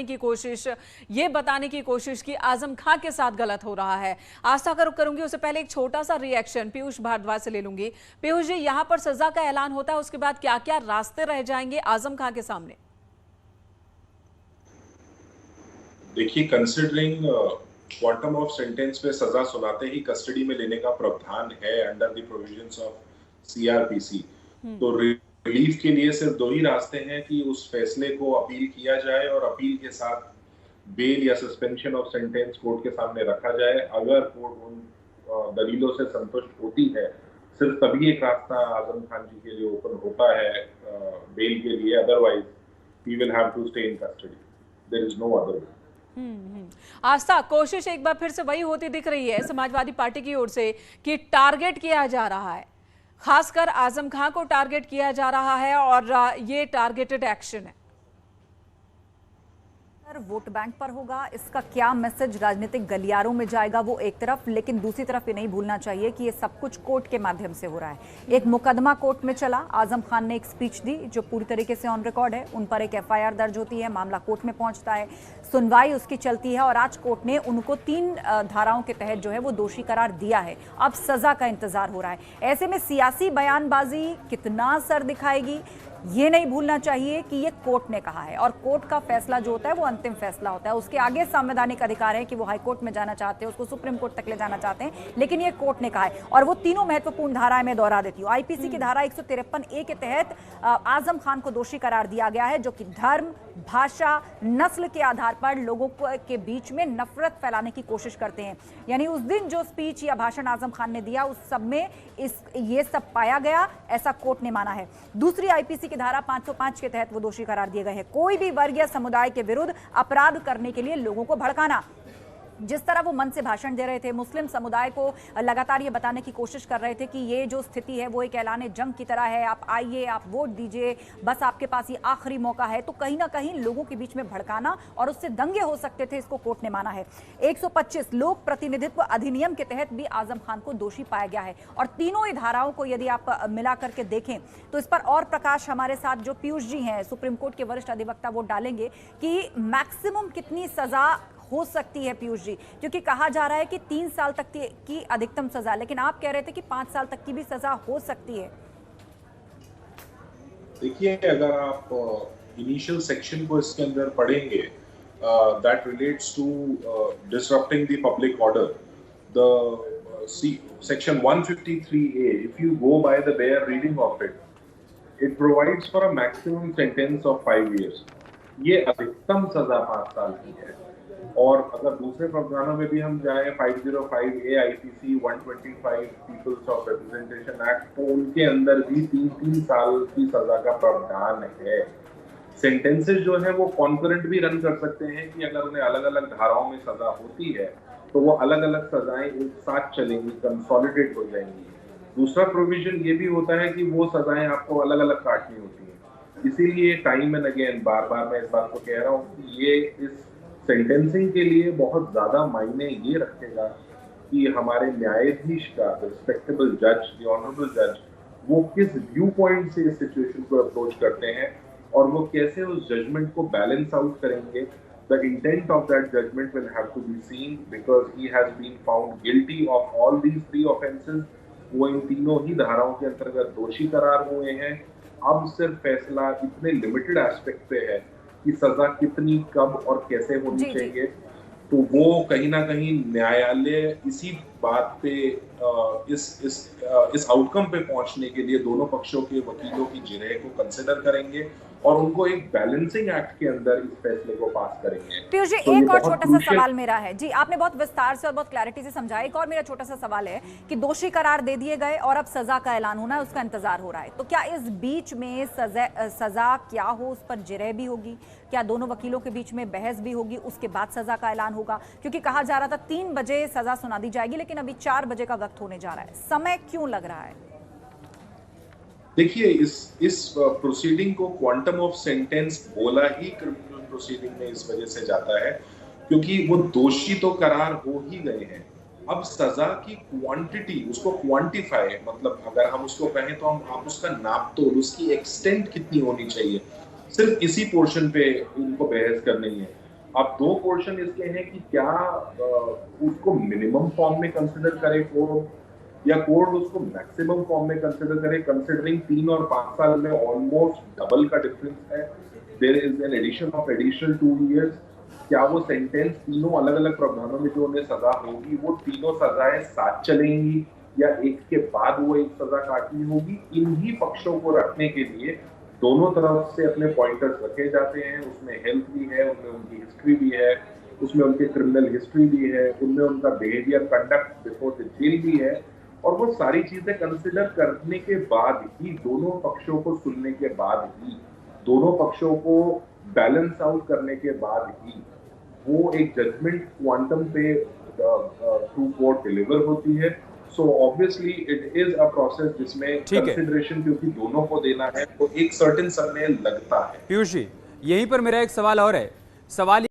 की कोशिश, ये बताने की कोशिश कि आजम खां के साथ गलत हो रहा है। आस्था करूंगी उससे पहले एक छोटा सा रिएक्शन पीयूष भारद्वाज से ले लूंगी। पीयूष जी, यहां पर सजा का ऐलान होता है, उसके बाद क्या क्या रास्ते रह जाएंगे आजम खां के सामने? देखिए, कंसिडरिंग क्वांटम ऑफ सेंटेंस पे सजा सुनाते ही कस्टडी में लेने का प्रावधान है under the provisions of CrPC. तो रिलीफ के लिए सिर्फ दो ही रास्ते हैं कि उस फैसले को अपील किया जाए और अपील के साथ बेल या सस्पेंशन ऑफ सेंटेंस कोर्ट के सामने रखा जाए। अगर कोर्ट उन दलीलों से संतुष्ट होती है, सिर्फ तभी एक रास्ता आजम खान जी के लिए ओपन होता है बेल के लिए। Otherwise he will have to stay in custody, there is no other way. Astha, कोशिश एक बार फिर से वही होती दिख रही है समाजवादी पार्टी की ओर से कि टारगेट किया जा रहा है, खासकर आजम खां को टारगेट किया जा रहा है और ये टारगेटेड एक्शन है। वोट बैंक पर होगा, इसका क्या मैसेज राजनीतिक गलियारों में जाएगा वो एक तरफ, लेकिन दूसरी तरफ ये नहीं भूलना चाहिए कि ये सब कुछ कोर्ट के माध्यम से हो रहा है। एक मुकदमा कोर्ट में चला, आजम खान ने एक स्पीच दी जो पूरी तरीके से ऑन रिकॉर्ड है, उन पर एक एफआईआर दर्ज होती है, मामला कोर्ट में पहुंचता है, सुनवाई उसकी चलती है और आज कोर्ट ने उनको 3 धाराओं के तहत जो है वो दोषी करार दिया है। अब सजा का इंतजार हो रहा है। ऐसे में सियासी बयानबाजी कितना असर दिखाएगी ये नहीं भूलना चाहिए कि ये कोर्ट ने कहा है और कोर्ट का फैसला जो होता है वो अंतिम फैसला होता है। उसके आगे संवैधानिक अधिकार है कि वो हाई कोर्ट में जाना चाहते हैं, उसको सुप्रीम कोर्ट तक ले जाना चाहते हैं, लेकिन ये कोर्ट ने कहा है। और वो तीनों महत्वपूर्ण धाराएं मैं दोहरा देती हूँ। आईपीसी की धारा 153A के तहत आजम खान को दोषी करार दिया गया है, जो कि धर्म, भाषा, नस्ल के आधार पर लोगों के बीच में नफरत फैलाने की कोशिश करते हैं। यानी उस दिन जो स्पीच या भाषण आजम खान ने दिया उस सब में ये सब पाया गया, ऐसा कोर्ट ने माना है। दूसरी आईपीसी की धारा 505 के तहत वो दोषी करार दिए गए हैं। कोई भी वर्ग या समुदाय के विरुद्ध अपराध करने के लिए लोगों को भड़काना, जिस तरह वो मन से भाषण दे रहे थे, मुस्लिम समुदाय को लगातार ये बताने की कोशिश कर रहे थे कि ये जो स्थिति है वो एक ऐलान जंग की तरह है, आप आइए, आप वोट दीजिए, बस आपके पास ये आखिरी मौका है, तो कहीं ना कहीं लोगों के बीच में भड़काना और उससे दंगे हो सकते थे, इसको कोर्ट ने माना है। 125 लोक प्रतिनिधित्व अधिनियम के तहत भी आजम खान को दोषी पाया गया है। और तीनों ही धाराओं को यदि आप मिला करके देखें तो इस पर और प्रकाश हमारे साथ जो पीयूष जी हैं, सुप्रीम कोर्ट के वरिष्ठ अधिवक्ता, वो डालेंगे कि मैक्सिमम कितनी सजा हो सकती है पीयूष जी, क्योंकि कहा जा रहा है कि 3 साल तक की अधिकतम सजा, लेकिन आप कह रहे थे कि 5 साल तक की भी सजा हो सकती है। देखिए, अगर आप इनिशियल सेक्शन को इसके अंदर पढ़ेंगे, that relates to disrupting the public order, the section 153A, if you go by the bare reading of it, it provides for a maximum sentence of 5 years। ये अधिकतम सजा 5 साल की है। और अगर दूसरे प्रावधानों में भी हम जाएं, 505A IPC 125 people's of representation act, तो उनके अंदर भी 3 साल की सजा का प्रावधान है। सेंटेंसेस जो है वो कॉन्करेंट भी रन कर सकते हैं कि अगर उन्हें अलग अलग धाराओं में सजा होती है तो वो अलग अलग सजाएं एक साथ चलेंगी, कंसोलिडेट हो जाएंगी। दूसरा प्रोविजन ये भी होता है कि वो सजाएं आपको अलग अलग काटनी होती है। इसीलिए टाइम एंड अगेन बार बार मैं इस बात को कह रहा हूँ कि ये इस सेंटेंसिंग के लिए बहुत ज्यादा मायने ये रखेगा कि हमारे न्यायाधीश का, रिस्पेक्टेबल जज, द ऑनरेबल जज, वो किस व्यू पॉइंट से इस सिचुएशन को अप्रोच करते हैं और वो कैसे उस जजमेंट को बैलेंस आउट करेंगे। The intent of that judgment will have to be seen because he has been found guilty of all these 3 offences. वो इन तीनों ही धाराओं के अंतर्गत दोषी करार हुए हैं। अब सिर्फ फैसला इतने लिमिटेड एस्पेक्ट पे है कि सजा कितनी, कब और कैसे होनी चाहिए, तो वो कहीं ना कहीं न्यायालय इसी बात पे इस आउटकम पे पहुंचने के लिए दोनों पक्षों के वकीलों की जिरह को कंसिडर करेंगे और उनको एक बैलेंसिंग एक्ट के अंदर इस फैसले को पास करेंगे। पीयूष जी, एक और छोटा सा सवाल मेरा है जी, आपने बहुत विस्तार से और बहुत क्लैरिटी से समझाया। एक और मेरा छोटा सा सवाल है कि दोषी करार दे दिए गए और अब सजा का ऐलान होना है, उसका इंतजार हो रहा है, तो क्या इस बीच में सजा क्या हो, उस पर जिरह भी होगी? क्या दोनों वकीलों के बीच में बहस भी होगी, उसके बाद सजा का ऐलान होगा? क्योंकि कहा जा रहा था 3 बजे सजा सुना दी जाएगी, लेकिन अभी 4 बजे का वक्त होने जा रहा है। समय क्यों लग रहा है? देखिए, इस प्रोसीडिंग को क्वांटम ऑफ सेंटेंस बोला ही क्रिमिनल प्रोसीडिंग में इस वजह से जाता है क्योंकि वो दोषी तो करार हो ही गए हैं। अब सजा की क्वांटिटी, उसको क्वांटिफाई, मतलब अगर हम उसको कहें तो आप उसका नाप तोल, उसकी एक्सटेंट कितनी होनी चाहिए, सिर्फ इसी पोर्शन पे इनको बहस करनी है। अब दो पोर्शन इसके हैं कि क्या उसको मिनिमम फॉर्म में कंसिडर करे कोर्ट या कोर्ट उसको मैक्सिमम फॉर्म में कंसिडर करे, कंसिडरिंग 3 और 5 साल में ऑलमोस्ट डबल का डिफरेंस है। There is an addition of additional 2 years. क्या वो सेंटेंस तीनों अलग अलग प्रावधानों में जो उन्हें सजा होगी वो तीनों सजाएं साथ चलेंगी या एक के बाद वो एक सजा काटनी होगी? इन्हीं पक्षों को रखने के लिए दोनों तरफ से अपने पॉइंटर्स रखे जाते हैं। उसमें हेल्थ भी है, उनमें उनकी हिस्ट्री भी है, उसमें उनकी क्रिमिनल हिस्ट्री भी है, उनमें उनका behaviour conduct before the jail भी है। और वो सारी चीजें कंसिडर करने के बाद ही, दोनों पक्षों को सुनने के बाद ही, दोनों पक्षों को बैलेंस आउट करने के बाद ही वो एक जजमेंट क्वांटम पे थ्रू कोर्ट डिलीवर होती है। So obviously it is a process जिसमें कंसिडरेशन क्योंकि दोनों को देना है तो एक सर्टेन समय लगता है। पीयूष जी, यहीं पर मेरा एक सवाल और है। सवाल